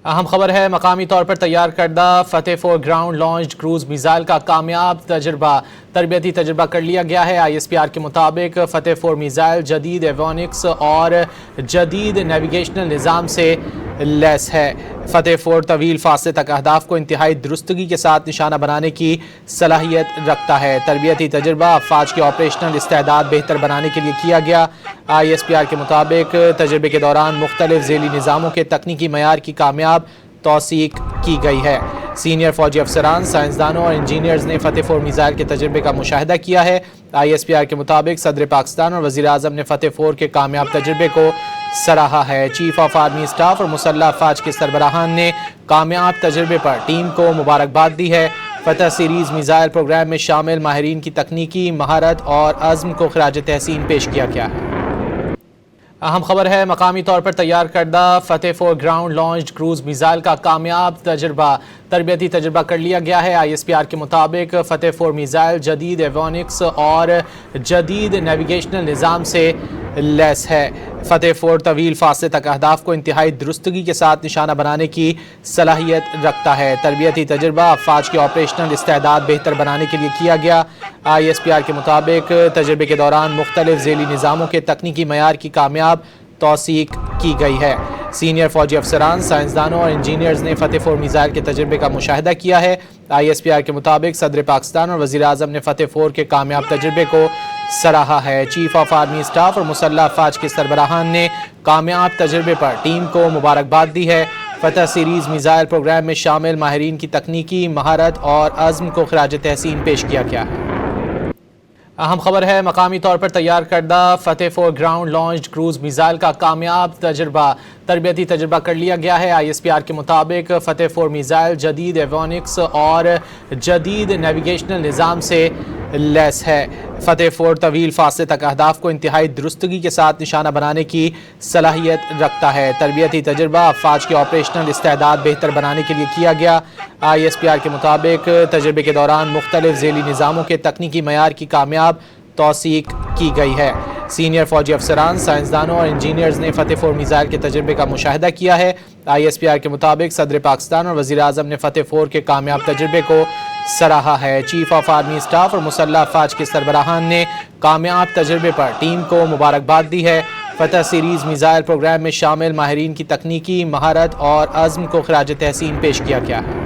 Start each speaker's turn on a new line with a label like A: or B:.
A: اہم خبر ہے، مقامی طور پر تیار کردہ فتح 4 گراؤنڈ لانچڈ کروز میزائل کا کامیاب تربیتی تجربہ کر لیا گیا ہے۔ ISPR کے مطابق فتح 4 میزائل جدید ایویونکس اور جدید نیویگیشنل نظام سے لیس ہے۔ فتح 4 طویل فاصلے تک اہداف کو انتہائی درستگی کے ساتھ نشانہ بنانے کی صلاحیت رکھتا ہے۔ تربیتی تجربہ افواج کی آپریشنل استعداد بہتر بنانے کے لیے کیا گیا۔ ISPR کے مطابق تجربے کے دوران مختلف ذیلی نظاموں کے تکنیکی معیار کی کامیاب توثیق کی گئی ہے۔ سینئر فوجی افسران، سائنسدانوں اور انجینئرز نے فتح 4 میزائل کے تجربے کا مشاہدہ کیا ہے۔ ISPR کے مطابق صدر پاکستان اور وزیر اعظم نے فتح 4 کے کامیاب تجربے کو سراہا ہے۔ چیف آف آرمی اسٹاف اور مسلح افواج کے سربراہان نے کامیاب تجربے پر ٹیم کو مبارکباد دی ہے۔ فتح سیریز میزائل پروگرام میں شامل ماہرین کی تکنیکی مہارت اور عزم کو خراج تحسین پیش کیا گیا ہے۔ اہم خبر ہے، مقامی طور پر تیار کردہ فتح 4 گراؤنڈ لانچڈ کروز میزائل کا کامیاب تربیتی تجربہ کر لیا گیا ہے۔ ISPR کے مطابق فتح 4 میزائل جدید ایویونکس اور جدید نیویگیشنل نظام سے لیس ہے۔ فتح 4 طویل فاصلے تک اہداف کو انتہائی درستگی کے ساتھ نشانہ بنانے کی صلاحیت رکھتا ہے۔ تربیتی تجربہ افواج کی آپریشنل استعداد بہتر بنانے کے لیے کیا گیا۔ ISPR کے مطابق تجربے کے دوران مختلف ذیلی نظاموں کے تکنیکی معیار کی کامیاب توثیق کی گئی ہے۔ سینئر فوجی افسران، سائنسدانوں اور انجینئرز نے فتح 4 میزائل کے تجربے کا مشاہدہ کیا ہے۔ ISPR کے مطابق صدر پاکستان اور وزیر اعظم نے فتح 4 کے کامیاب تجربے کو سراہا ہے۔ چیف آف آرمی اسٹاف اور مسلح افواج کے سربراہان نے کامیاب تجربے پر ٹیم کو مبارکباد دی ہے۔ فتح سیریز میزائل پروگرام میں شامل ماہرین کی تکنیکی مہارت اور عزم کو خراج تحسین پیش کیا گیا ہے۔ اہم خبر ہے، مقامی طور پر تیار کردہ فتح 4 گراؤنڈ لانچڈ کروز میزائل کا کامیاب تربیتی تجربہ کر لیا گیا ہے۔ ISPR کے مطابق فتح 4 میزائل جدید ایویونکس اور جدید نیویگیشنل نظام سے لیس ہے۔ فتح 4 طویل فاصلے تک اہداف کو انتہائی درستگی کے ساتھ نشانہ بنانے کی صلاحیت رکھتا ہے۔ تربیتی تجربہ افواج کی آپریشنل استعداد بہتر بنانے کے لیے کیا گیا۔ ISPR کے مطابق تجربے کے دوران مختلف ذیلی نظاموں کے تکنیکی معیار کی کامیاب توثیق کی گئی ہے۔ سینئر فوجی افسران، سائنسدانوں اور انجینئرز نے فتح 4 میزائل کے تجربے کا مشاہدہ کیا ہے۔ ISPR کے مطابق صدر پاکستان اور وزیر اعظم نے فتح 4 کے کامیاب تجربے کو سراہا ہے۔ چیف آف آرمی اسٹاف اور مسلح افواج کے سربراہان نے کامیاب تجربے پر ٹیم کو مبارکباد دی ہے۔ فتح سیریز میزائل پروگرام میں شامل ماہرین کی تکنیکی مہارت اور عزم کو خراج تحسین پیش کیا گیا ہے۔